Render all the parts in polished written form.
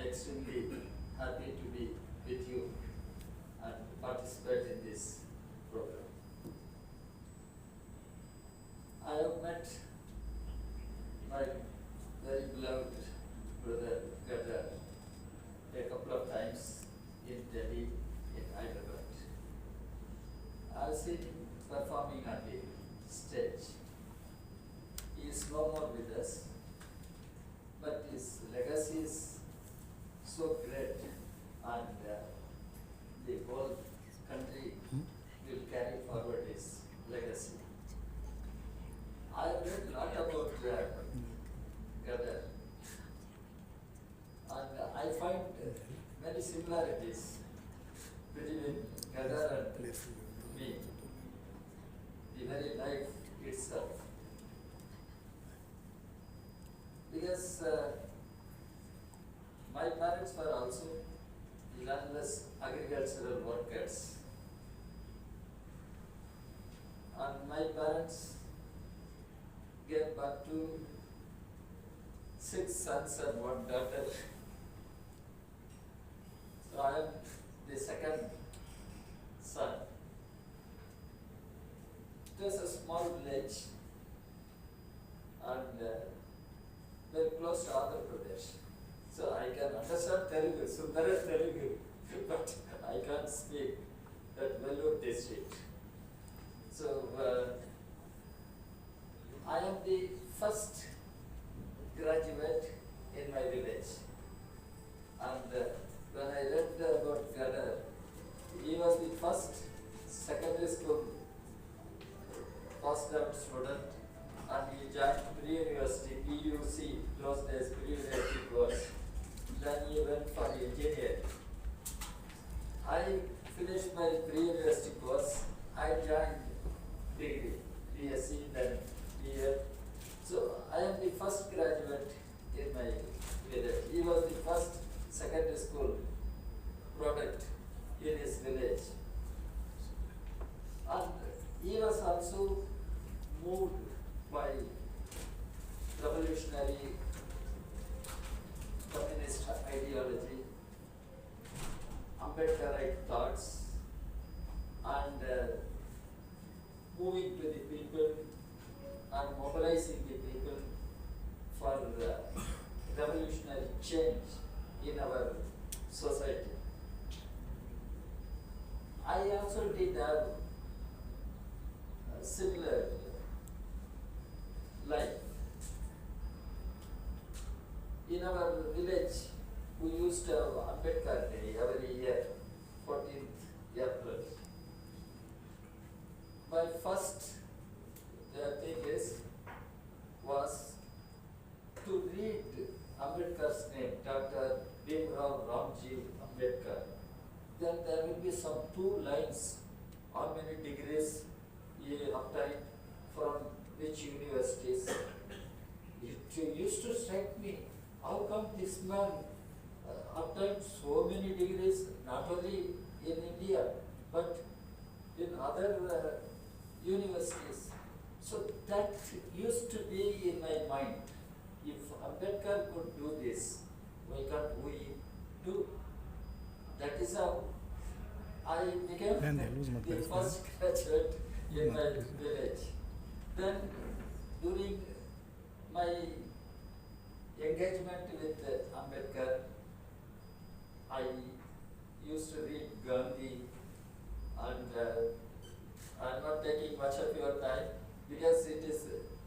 extremely happy to be with you and participate in this program. I have met my very beloved brother Gadar a couple of times in Delhi, in Hyderabad. I've seen him performing on the stage. He is no more with us, but his legacy is so great, and the whole country will carry forward his legacy. I have read a lot about Gadar, and I find many similarities between Gadar and me, the very life itself. Because my parents were also landless agricultural workers. And my parents gave birth to 6 sons and 1 daughter. So I am the second son. It was a small village and very close to Andhra Pradesh. So I can understand Telugu, Sundara Telugu, but I can't speak that Vellore district. So I am the first graduate in my village. And when I read about Gadar, he was the first secondary school postgrad student, and he joined pre-university, PUC, those days pre-university course. Then he went for engineering. I finished my pre-university course. I joined degree, BSc, then BA. So I am the first graduate in my village. He was the first secondary school product in his village. And he was also moved by revolutionary communist ideology, Ambedkarite thoughts, and moving to the people and mobilizing the people for revolutionary change in our society. I also did have a similar life. In our village, we used to have Ambedkar Day every year, 14th April. My first thing was to read Ambedkar's name, Dr. Bhimrao Ramji Ambedkar. Then there will be some 2 lines, how many degrees he obtained from which universities. It used to strike me, how come this man obtained so many degrees, not only in India, but in other universities. So that used to be in my mind. If Ambedkar could do this, why can't we do? That is how I became the first graduate in my village. Then during my engagement with Ambedkar, I used to read Gandhi, and I'm not taking much of your time because it is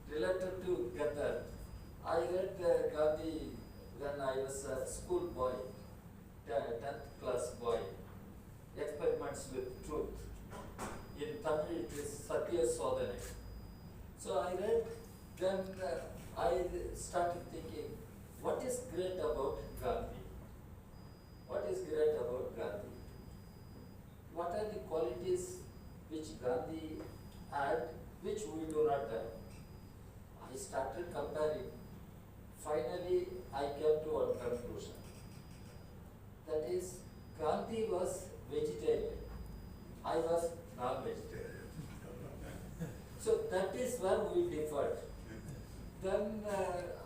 related to Gadar. I read Gandhi when I was a school boy, 10th class boy, Experiments with Truth. In Tamil it is Satya Sodhane. So I read, then I started thinking, what is great about Gandhi? What is great about Gandhi? What are the qualities which Gandhi had, which we do not have? I started comparing. Finally, I came to one conclusion. That is, Gandhi was vegetarian. I was non-vegetarian. So that is where we differed. Then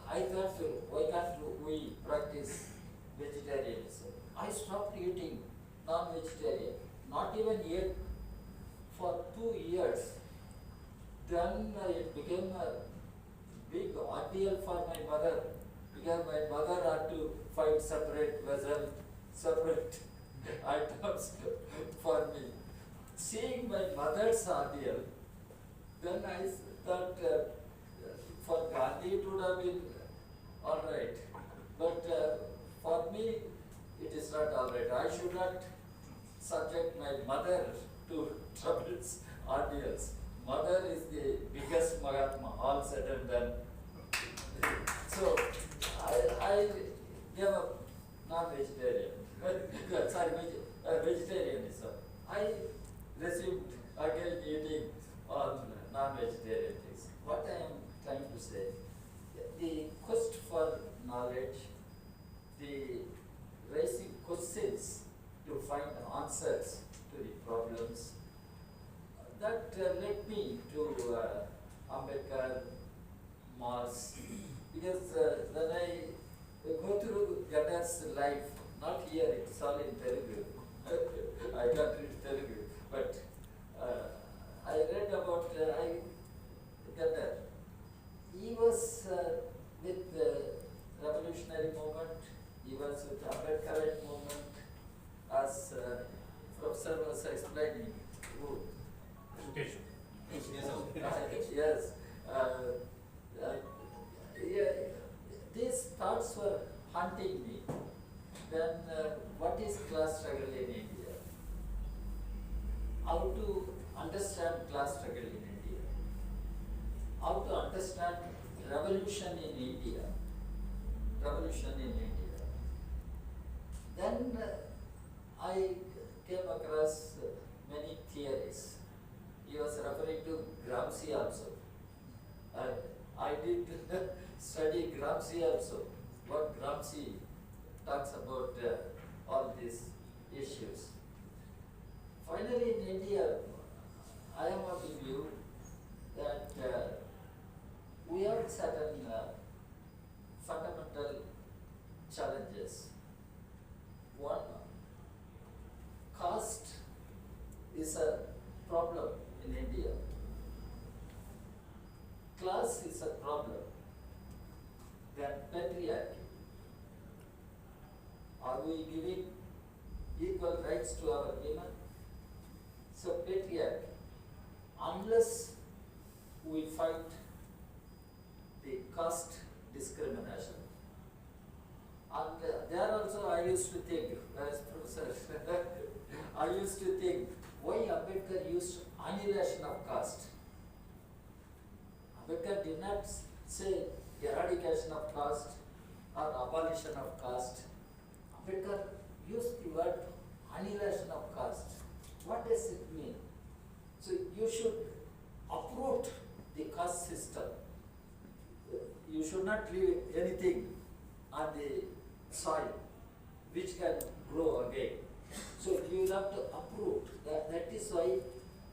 I thought, why can't we practice vegetarianism. I stopped eating non-vegetarian, not even ate for 2 years. Then it became a big ordeal for my mother, because my mother had to find separate vessel, separate items for me. Seeing my mother's ordeal, then I thought for Gandhi it would have been all right, but for me it is not all right. I should not subject my mother to troubles, ordeals. Mother is the biggest Mahatma, all said and done. So I gave up non-vegetarian, sorry, vegetarianism. I resumed again eating on non-vegetarian things. What I am trying to say, the quest for knowledge, the raising questions to find answers to the problems, that led me to Ambedkar, Mars, because when I go through Gaddar's life, not here, it's all in Telugu. I can't read Telugu, but I read about Gaddar. He was with the revolutionary movement, he was with the Ambedkarite movement, as Professor was explaining. Yes. Yeah, these thoughts were haunting me. Then what is class struggle in India? How to understand class struggle in India? How to understand revolution in India? Revolution in India. Then I came across many theories. He was referring to Gramsci also. I did study Gramsci also. What Gramsci talks about all these issues. Finally, in India, I am of the view that we have certain fundamental challenges. One, caste is a problem in India. Class is a problem. Then patriarchy. Are we giving equal rights to our women? So patriarchy. Unless we fight the caste discrimination. And there also I used to think, as Professor, I used to think, why Ambedkar used annihilation of caste? Ambedkar did not say eradication of caste or abolition of caste. Ambedkar used the word annihilation of caste. What does it mean? So you should uproot the caste system. You should not leave anything on the soil which can grow again. So you have to uproot. That is why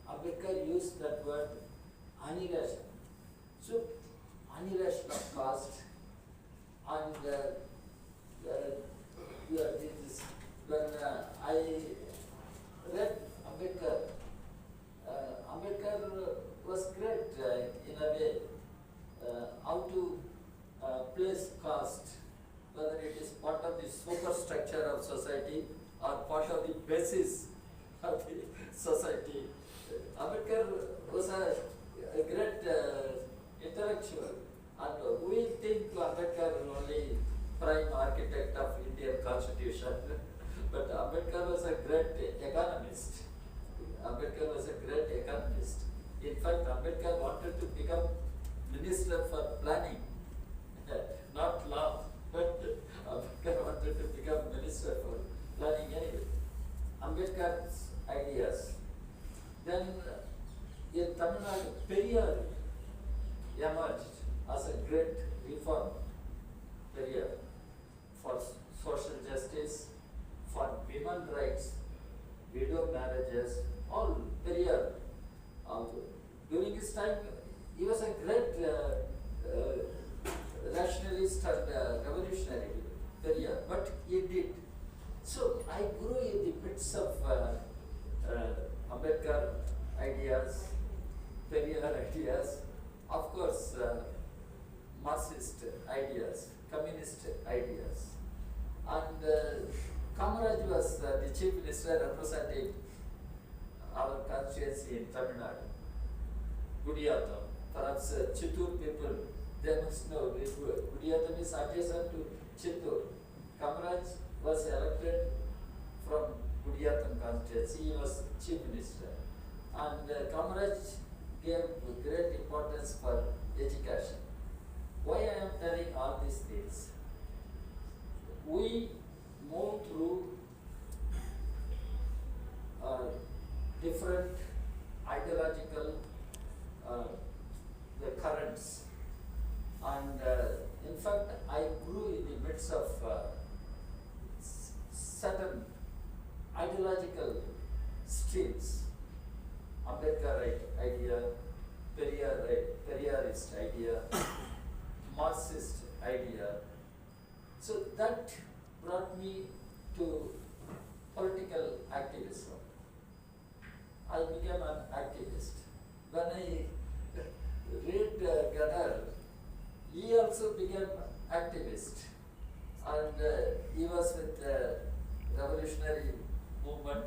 Ambedkar used that word annihilation. So annihilation of caste and this, when I read Ambedkar, Ambedkar was great in a way how to place caste, whether it is part of the superstructure of society or part of the basis of the society. Ambedkar was a great intellectual, and we think Ambedkar only prime architect of Indian constitution, but Ambedkar was a great economist. Ambedkar was a great economist. In fact, Ambedkar wanted to become minister for planning, not law, but Ambedkar wanted to become minister for planning anyway. Ambedkar's ideas. Then in Tamil Nadu, Periyar emerged as a great reformer. Periyar, for social justice, for women rights, widow marriages, all Periyar. During his time, he was a great rationalist and revolutionary. Periyar, but he did. So I grew in the midst of Ambedkar ideas, Periyar ideas, of course, Marxist ideas, communist ideas. And Kamaraj was the chief minister representing our constituency in Tamil Nadu, Gudiyatham. Perhaps Chittoor people, they must know Gudiyatham is adjacent to Chittoor. Kamaraj was elected from Gudiyatham constituency. He was chief minister. And Kamaraj gave great importance for education. Why I am telling all these things? We move through different ideological the currents, and in fact I grew in the midst of certain ideological streams. Ambedkarite idea, Periyarist idea, Marxist idea. So that brought me to political activism. I became an activist. When I read Gadar, he also became activist, and he was with the revolutionary movement,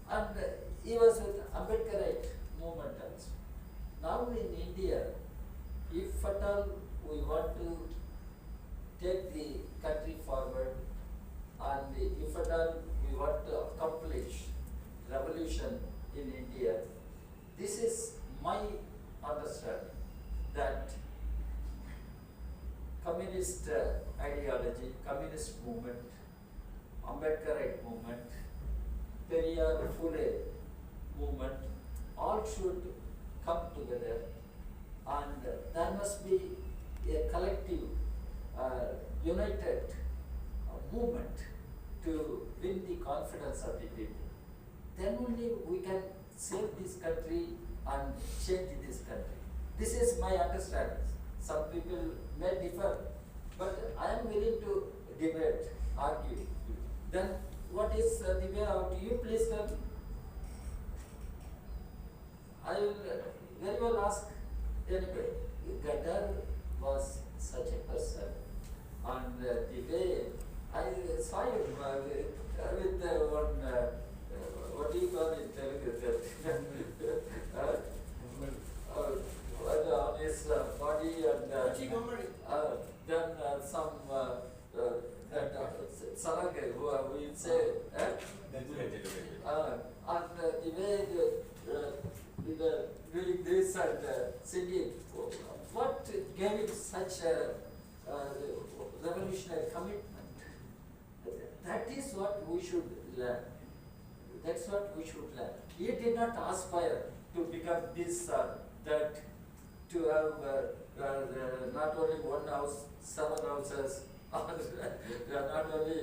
and he was with Ambedkarite movement also. Now in India, if at all we want to take the country forward, and if at all we want to accomplish revolution in India, this is my understanding, that communist ideology, communist movement, Ambedkarite movement, Periyar Phule movement, all should come together, and there must be a collective, united movement to win the confidence of the people. Then only we can save this country and change this country. This is my understanding. Some people may differ, but I am willing to debate, argue. Then what is the way out? You please tell me. I will very well ask anybody. Gadar was such a person, and the way I saw him with one, what do you call it, Telugu? On his body, and then some Saranga, who we say, and the way doing this and singing, what gave him such a revolutionary commitment? That is what we should learn. That's what we should learn. He did not aspire to become this or that, to have not only one house, 7 houses, or not only